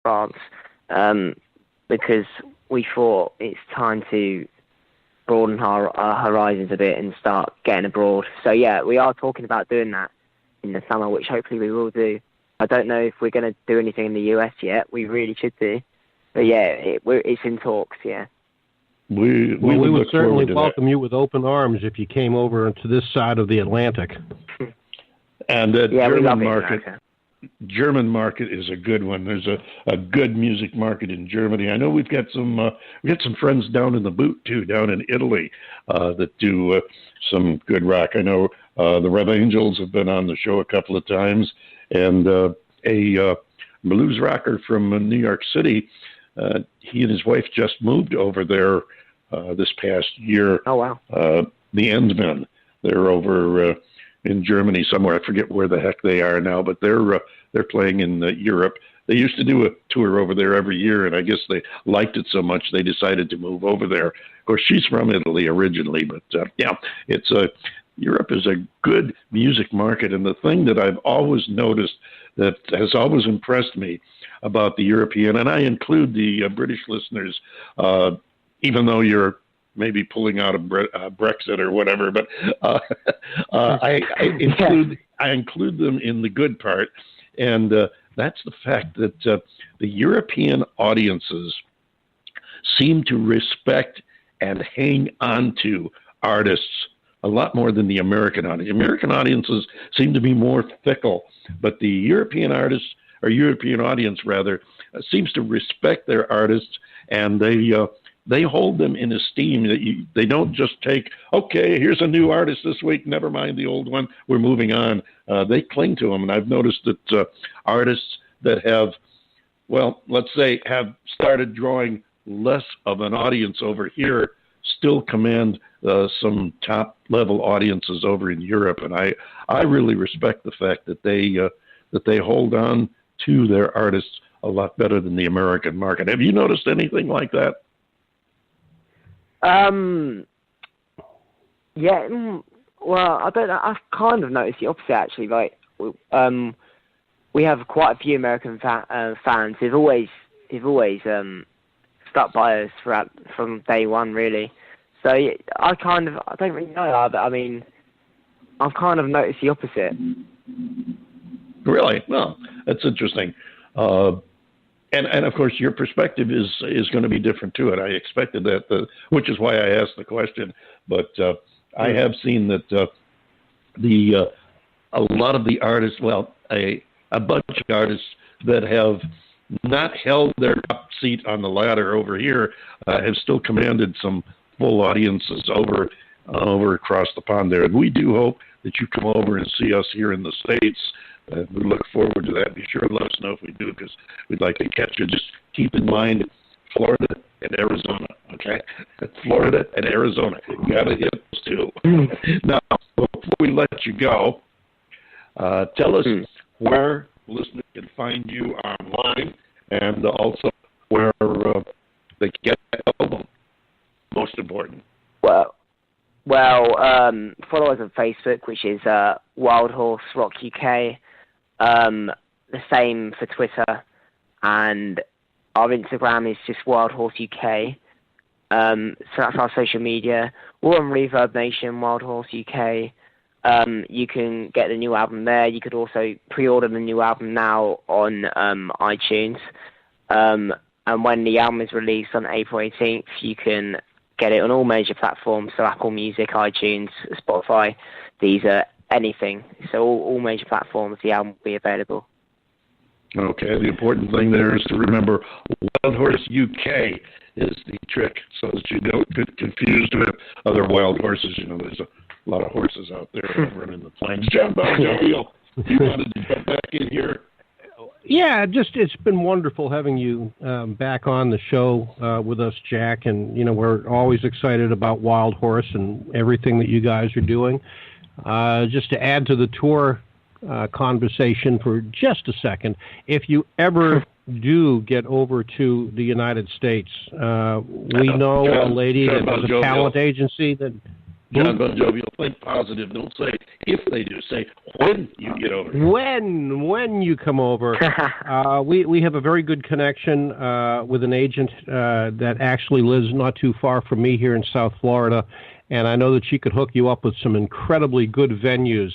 France, because we thought it's time to broaden our horizons a bit and start getting abroad. So yeah, we are talking about doing that in the summer, which hopefully we will do. I don't know if we're going to do anything in the US yet. We really should do. But yeah, it's in talks, yeah. We would certainly welcome you with open arms if you came over to this side of the Atlantic. And German market is a good one. There's a good music market in Germany. I know we've got some friends down in the boot too, down in Italy, that do some good rock. I know the Red Angels have been on the show a couple of times, and a blues rocker from New York City. He and his wife just moved over there this past year. Oh wow! The Endmen. They're over in Germany somewhere. I forget where the heck they are now, but they're playing in Europe. They used to do a tour over there every year, and I guess they liked it so much they decided to move over there. Of course, she's from Italy originally, but yeah, Europe is a good music market, and the thing that I've always noticed that has always impressed me about the European, and I include the British listeners, even though you're maybe pulling out of Brexit or whatever, but I include them in the good part, and that's the fact that the European audiences seem to respect and hang on to artists a lot more than the American audience. American audiences seem to be more fickle, but the European artists, or European audience rather, seems to respect their artists, and they hold them in esteem. That they don't just take, okay, here's a new artist this week, never mind the old one, we're moving on. They cling to them, and I've noticed that artists that have, well, let's say, have started drawing less of an audience over here still command some top-level audiences over in Europe, and I really respect the fact that they hold on to their artists a lot better than the American market. Have you noticed anything like that? Yeah. Well, I don't know. I've kind of noticed the opposite actually. Like, we have quite a few American fans who've always stuck by us from day one, really. So yeah, I don't really know. But I mean, I've kind of noticed the opposite. Really? Well, that's interesting. And of course, your perspective is going to be different to it. I expected that, which is why I asked the question. But I have seen that a lot of the artists, well, a bunch of artists that have not held their top seat on the ladder over here have still commanded some full audiences over across the pond there. And we do hope that you come over and see us here in the States. We look forward to that. Be sure to let us know if we do, because we'd like to catch you. Just keep in mind Florida and Arizona, okay? Florida and Arizona. You got to hit those two. Now, before we let you go, tell us where listeners can find you online, and also where they can get the album. Most important. Well, follow us on Facebook, which is Wild Horse Rock UK. The same for Twitter, and our Instagram is just Wild Horse UK. So that's our social media. We're on Reverb Nation, Wild Horse UK. You can get the new album there. You could also pre-order the new album now on iTunes. And when the album is released on April 18th, you can get it on all major platforms, so Apple Music, iTunes, Spotify, Deezer, anything. So all major platforms, the album will be available. Okay, the important thing there is to remember Wild Horse UK is the trick, so that you don't get confused with other wild horses. You know, there's a lot of horses out there running the plains. John Bowers, you wanted to get back in here? Yeah, it's been wonderful having you back on the show with us, Jack. And, we're always excited about Wild Horse and everything that you guys are doing. Just to add to the tour conversation for just a second, if you ever do get over to the United States, we know a lady that has a talent agency that... John Bon Jovial, think positive. Don't say if they do. Say when you get over. When you come over. We have a very good connection with an agent that actually lives not too far from me here in South Florida, and I know that she could hook you up with some incredibly good venues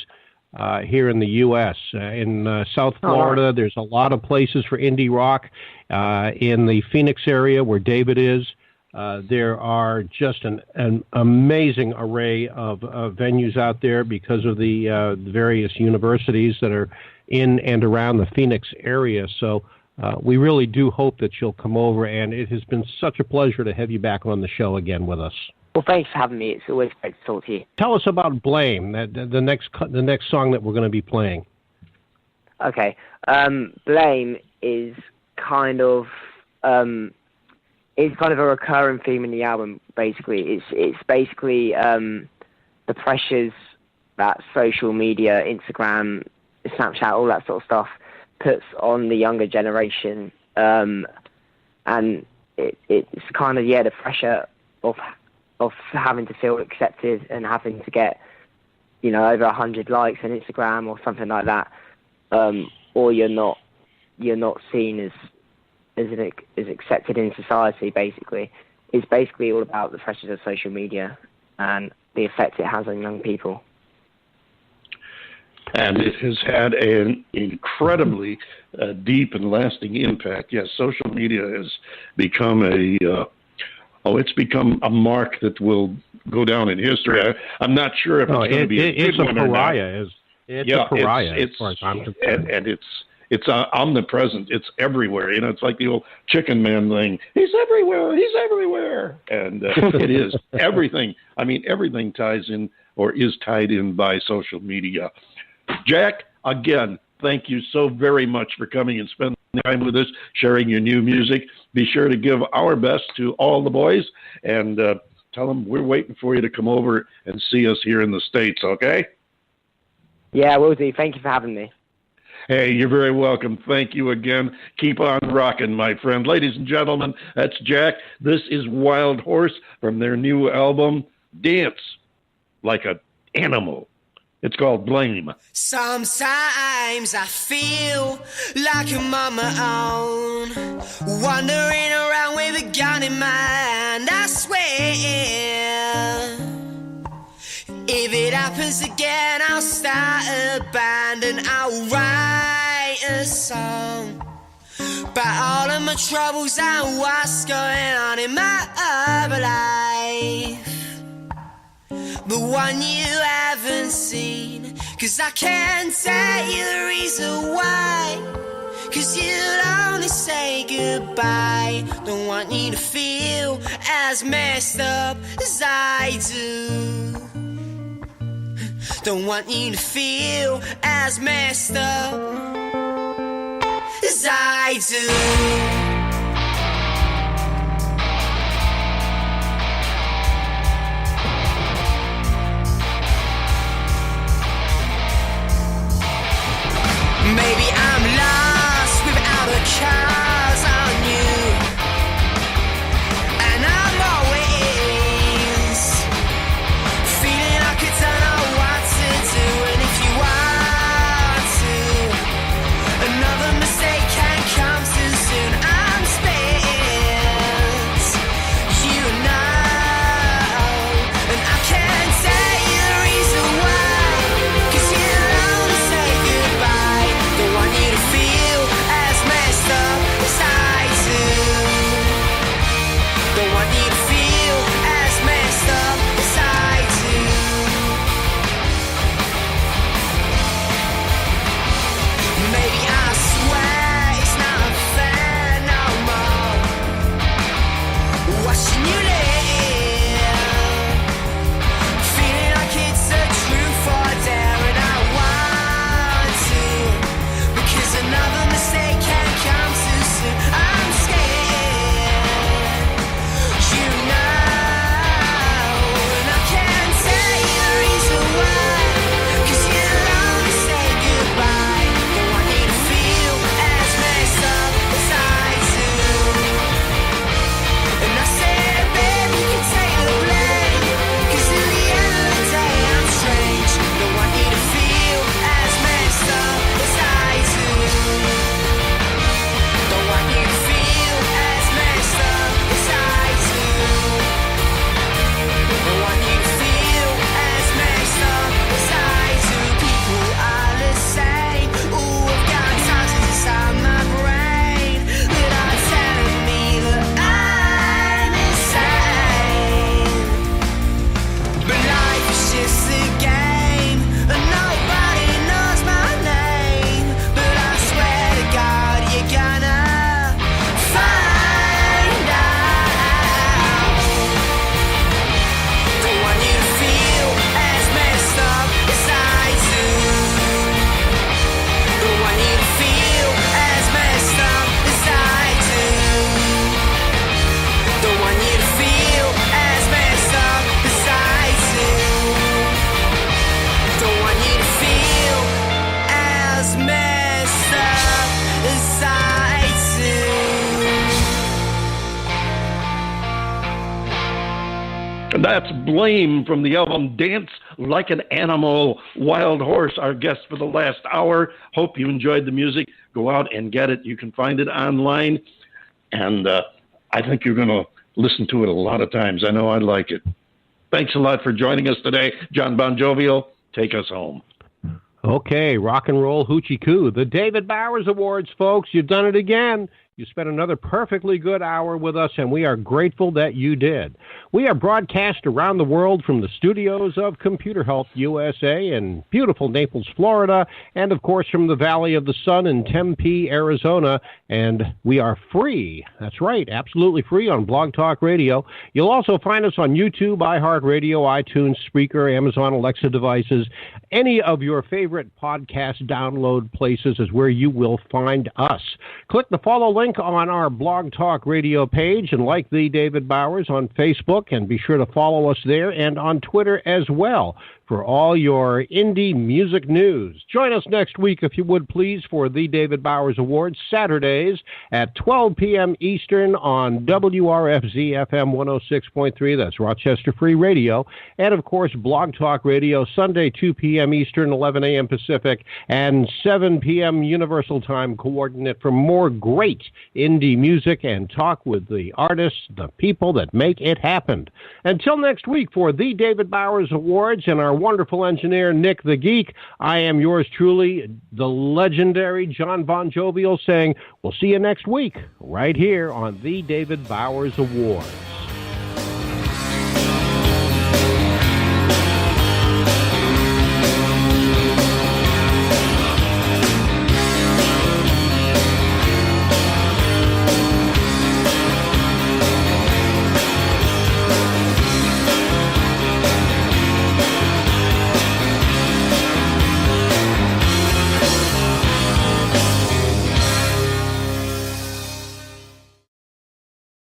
here in the U.S. In South Florida, there's a lot of places for indie rock. In the Phoenix area where David is, there are just an amazing array of venues out there because of the various universities that are in and around the Phoenix area. So we really do hope that you'll come over, and it has been such a pleasure to have you back on the show again with us. Well, thanks for having me. It's always great to talk to you. Tell us about Blame, the next song that we're going to be playing. Okay. Blame is kind of a recurring theme in the album. Basically, it's basically the pressures that social media, Instagram, Snapchat, all that sort of stuff puts on the younger generation, and it's kind of the pressure of having to feel accepted and having to get over 100 likes on Instagram or something like that, or you're not seen as accepted in society. Basically, it's basically all about the pressures of social media and the effect it has on young people. And it has had an incredibly deep and lasting impact. Yes, social media has become it's become a mark that will go down in history. I'm not sure if it's going to be a good one or not. It's a pariah as far as I'm concerned. And it's omnipresent. It's everywhere. It's like the old Chicken Man thing. He's everywhere. He's everywhere. And it is everything. I mean, everything ties in or is tied in by social media. Jack, again, thank you so very much for coming and spending time with us, sharing your new music. Be sure to give our best to all the boys and tell them we're waiting for you to come over and see us here in the States, okay? Yeah, will do. Thank you for having me. Hey, you're very welcome. Thank you again. Keep on rocking, my friend. Ladies and gentlemen, that's Jack. This is Wild Horse from their new album, Dance Like an Animal. It's called Blame. Sometimes I feel like I'm on my own, wandering around with a gun in my hand. I swear, if it happens again, I'll start a band and I'll write a song about all of my troubles and what's going on in my other life, the one you haven't seen. 'Cause I can't tell you the reason why, 'cause you'll only say goodbye. Don't want you to feel as messed up as I do. Don't want you to feel as messed up as I do. Maybe I'm lost without a cause on you, and I'm always feeling like I don't know what to do. And if you want to, another mistake can come too soon. That's Blame from the album Dance Like an Animal. Wild Horse, our guest for the last hour. Hope you enjoyed the music. Go out and get it. You can find it online. And I think you're going to listen to it a lot of times. I know I like it. Thanks a lot for joining us today. John Bon Jovial, take us home. Okay, rock and roll hoochie coo. The David Bowers Awards, folks. You've done it again. You spent another perfectly good hour with us, and we are grateful that you did. We are broadcast around the world from the studios of Computer Health USA in beautiful Naples, Florida, and, of course, from the Valley of the Sun in Tempe, Arizona. And we are free. That's right, absolutely free on Blog Talk Radio. You'll also find us on YouTube, iHeartRadio, iTunes, Spreaker, Amazon Alexa devices. Any of your favorite podcast download places is where you will find us. Click the follow link on our Blog Talk Radio page and like the David Bowers on Facebook, and be sure to follow us there and on Twitter as well for all your indie music news. Join us next week, if you would please, for the David Bowers Awards, Saturdays at 12 p.m. Eastern on WRFZ FM 106.3. That's Rochester Free Radio. And, of course, Blog Talk Radio, Sunday, 2 p.m. Eastern, 11 a.m. Pacific, and 7 p.m. Universal Time Coordinate for more great indie music and talk with the artists, the people that make it happen. Until next week for the David Bowers Awards and our wonderful engineer, Nick the Geek, I am yours truly, the legendary John Bon Jovial, saying we'll see you next week right here on the David Bowers Awards.